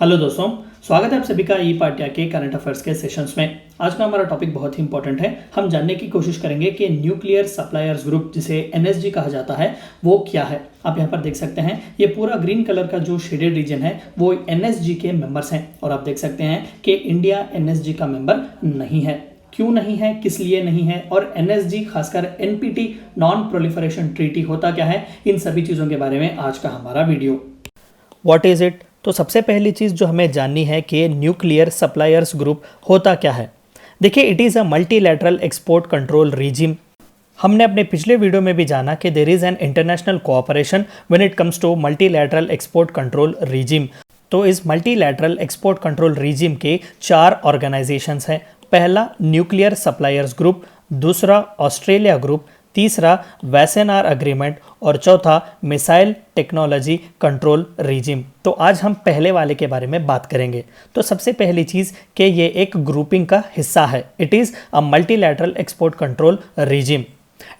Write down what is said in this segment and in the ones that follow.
Hello दोस्तों, स्वागत है आप सभी का ई पाठ्या के करंट अफेयर्स के सेशंस में। आज का हमारा टॉपिक बहुत ही इंपॉर्टेंट है। हम जानने की कोशिश करेंगे कि न्यूक्लियर सप्लायर्स ग्रुप, जिसे एनएसजी कहा जाता है, वो क्या है। आप यहाँ पर देख सकते हैं, ये पूरा ग्रीन कलर का जो शेडेड रीजन है वो एनएसजी के मेंबर्स हैं। और आप देख सकते हैं कि इंडिया एनएसजी का मेंबर नहीं है। क्यों नहीं है, किस लिए नहीं है, और एनएसजी खासकर एनपीटी नॉन प्रोलिफरेशन ट्रीटी होता क्या है, इन सभी चीज़ों के बारे में आज का हमारा वीडियो। What is it? तो सबसे पहली चीज़ जो हमें जाननी है कि न्यूक्लियर सप्लायर्स ग्रुप होता क्या है। देखिए, it is a multilateral export control regime. हमने अपने पिछले वीडियो में भी जाना कि there is an international cooperation when it comes to multilateral export control regime. तो इस मल्टीलैटरल एक्सपोर्ट कंट्रोल रीजिम के 4 ऑर्गेनाइजेशंस हैं। पहला न्यूक्लियर सप्लायर्स ग्रुप, दूसरा ऑस्ट्रेलिया ग्रुप, तीसरा वैसेनार अग्रीमेंट और चौथा मिसाइल टेक्नोलॉजी कंट्रोल रीजिम। तो आज हम पहले वाले के बारे में बात करेंगे। तो सबसे पहली चीज़ कि ये एक ग्रुपिंग का हिस्सा है। It is a multilateral export control regime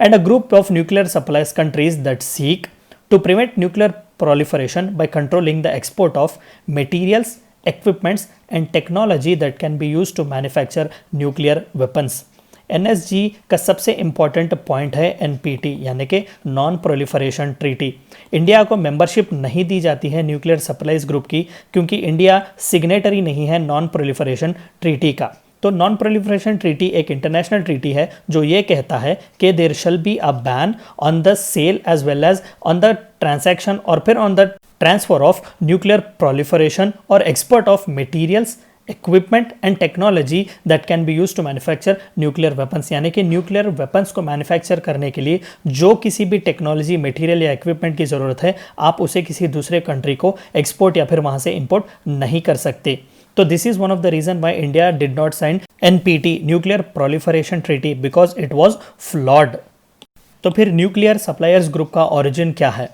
and a group of nuclear suppliers countries that seek to prevent nuclear proliferation by controlling the export of materials, equipments and technology that can be used to manufacture nuclear weapons. NSG का सबसे important point है NPT यानी कि non proliferation treaty. India को membership नहीं दी जाती है nuclear supplies group की, क्योंकि इंडिया सिग्नेटरी नहीं है नॉन प्रोलिफरेशन ट्रीटी का। तो नॉन प्रोलिफरेशन ट्रीटी एक इंटरनेशनल ट्रीटी है जो ये कहता है कि there shall be a ban on the sale as well as on the transaction और फिर on the transfer of nuclear proliferation और export of materials, equipment and technology that can be use to manufacture nuclear weapons. यानी कि nuclear weapons को manufacture करने के लिए जो किसी भी टेक्नोलॉजी, मटेरियल या इक्विपमेंट की ज़रूरत है, आप उसे किसी दूसरे कंट्री को एक्सपोर्ट या फिर वहाँ से इंपोर्ट नहीं कर सकते। तो this is one of the reason why India did not sign NPT, nuclear proliferation treaty, because it was flawed. तो फिर न्यूक्लियर सप्लायर्स ग्रुप का ओरिजिन क्या है?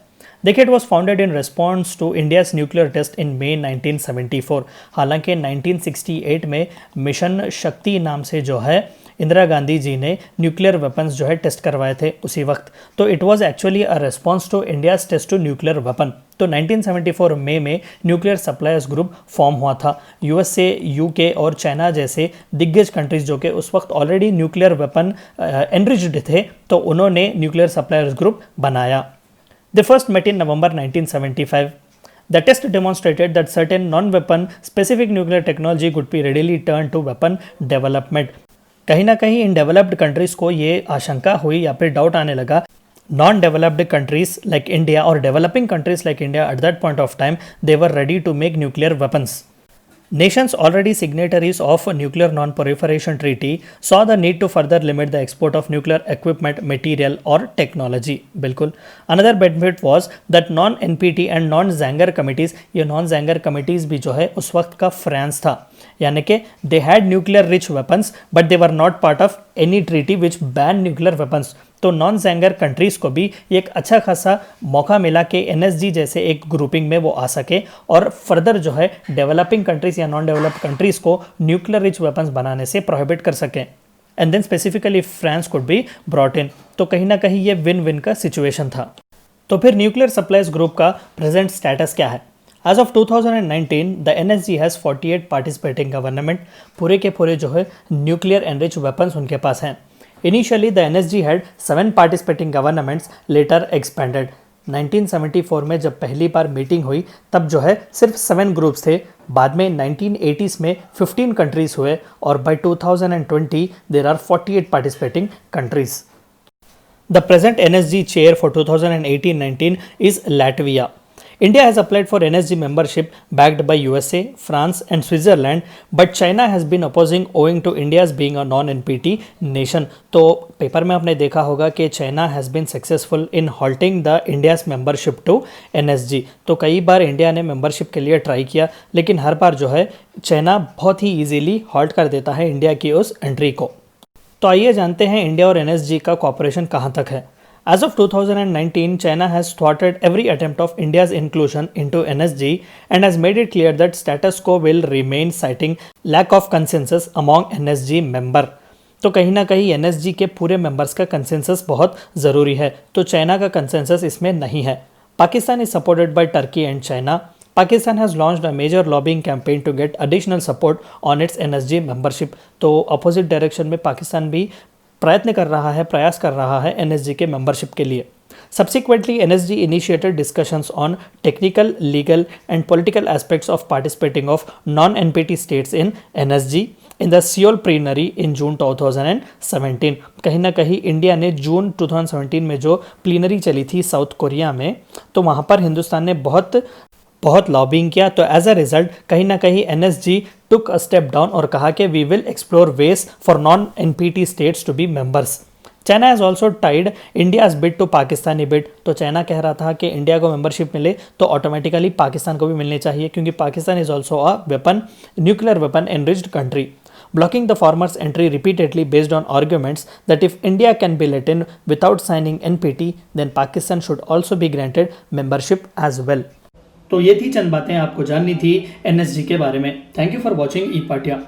देखिए, it was founded in response to India's nuclear test in May 1974। हालांकि 1968 में mission शक्ति नाम से जो है इंदिरा गांधी जी ने न्यूक्लियर वेपन्स जो है टेस्ट करवाए थे उसी वक्त। तो it was actually a response to India's test to nuclear weapon. तो 1974 मई में न्यूक्लियर सप्लायर्स ग्रुप फॉर्म हुआ था। यूएसए, यूके और चाइना जैसे दिग्गज कंट्रीज जो कि उस वक्त ऑलरेडी न्यूक्लियर वेपन एनरिच्ड थे, तो उन्होंने न्यूक्लियर सप्लायर्स ग्रुप बनाया। They first met in November 1975. The test demonstrated that certain non-weapon specific nuclear technology could be readily turned to weapon development. कहीं ना कहीं इन डेवलप्ड कंट्रीज को ये आशंका हुई या फिर डाउट आने लगा, non developed countries like India और developing countries like India at that point of time they were ready to make nuclear weapons. Nations already signatories of a nuclear non-proliferation treaty saw the need to further limit the export of nuclear equipment, material or technology. बिल्कुल. Another benefit was that non-NPT and non-Zanger committees, ये non-Zanger committees भी जो है उस वक्त का France था, यानी कि they had nuclear rich weapons but they were not part of any treaty which banned nuclear weapons. तो नॉन जैंगर कंट्रीज को भी एक अच्छा खासा मौका मिला कि एनएसजी जैसे एक ग्रुपिंग में वो आ सके और फर्दर जो है डेवलपिंग कंट्रीज या नॉन डेवलप्ड कंट्रीज को न्यूक्लियर रिच वेपन्स बनाने से प्रोहिबिट कर सकें। And then specifically France could be brought in. तो कहीं ना कहीं ये विन विन का सिचुएशन था। तो फिर न्यूक्लियर सप्लाईज ग्रुप का प्रेजेंट स्टेटस क्या है? As of 2019, the NSG has 48 participating government. पूरे के पूरे जो है न्यूक्लियर एनरिच वेपन्स उनके पास हैं। Initially, the NSG had 7 participating governments, later expanded. 1974 में जब पहली बार मीटिंग हुई तब जो है सिर्फ 7 ग्रुप्स थे। बाद में 1980s में 15 कंट्रीज हुए और by 2020 there are 48 participating countries. The present NSG chair for 2018-19 is Latvia. India has applied for NSG membership backed by USA, France and Switzerland, but China has been opposing owing to India's being a non-NPT nation. तो paper में आपने देखा होगा कि China has been successful in halting the India's membership to NSG. तो कई बार India ने membership के लिए ट्राई किया, लेकिन हर बार जो है चाइना बहुत ही ईजीली हॉल्ट कर देता है इंडिया की उस एंट्री को। तो आइए जानते हैं इंडिया और एनएसजी का कॉपरेशन कहाँ तक है। As of 2019, China has thwarted every attempt of India's inclusion into NSG and has made it clear that status quo will remain, citing lack of consensus among NSG member. तो कहीं ना कहीं NSG के पूरे members का consensus बहुत ज़रूरी है, तो चाइना का कंसेंसस इसमें नहीं है। Pakistan is supported by Turkey and China. Pakistan has launched a major lobbying campaign to get additional support on its NSG membership. तो अपोजिट डायरेक्शन में पाकिस्तान भी प्रयास कर रहा है NSG के मेंबरशिप के लिए. Subsequently, NSG initiated discussions on technical, legal, and political aspects of participating of non-NPT states in NSG in the Seoul plenary in June 2017. कहीं ना कहीं इंडिया ने जून 2017 में जो प्लीनरी चली थी साउथ कोरिया में, तो वहाँ पर हिंदुस्तान ने बहुत लॉबिंग किया. तो एज अ रिजल्ट कहीं ना कहीं NSG took a step down और कहा कि we will explore ways for non NPT states to be members. China has also tied India's bid to Pakistani bid. तो चाइना कह रहा था कि इंडिया को मेंबरशिप मिले तो ऑटोमेटिकली पाकिस्तान को भी मिलनी चाहिए, क्योंकि Pakistan is also a nuclear weapon enriched country, blocking the former's entry repeatedly based on arguments that if India can be let in without signing NPT, then Pakistan should also be granted membership as well. तो ये थी चंद बातें आपको जाननी थी NSG के बारे में. थैंक यू फॉर वॉचिंग ई पाटिया.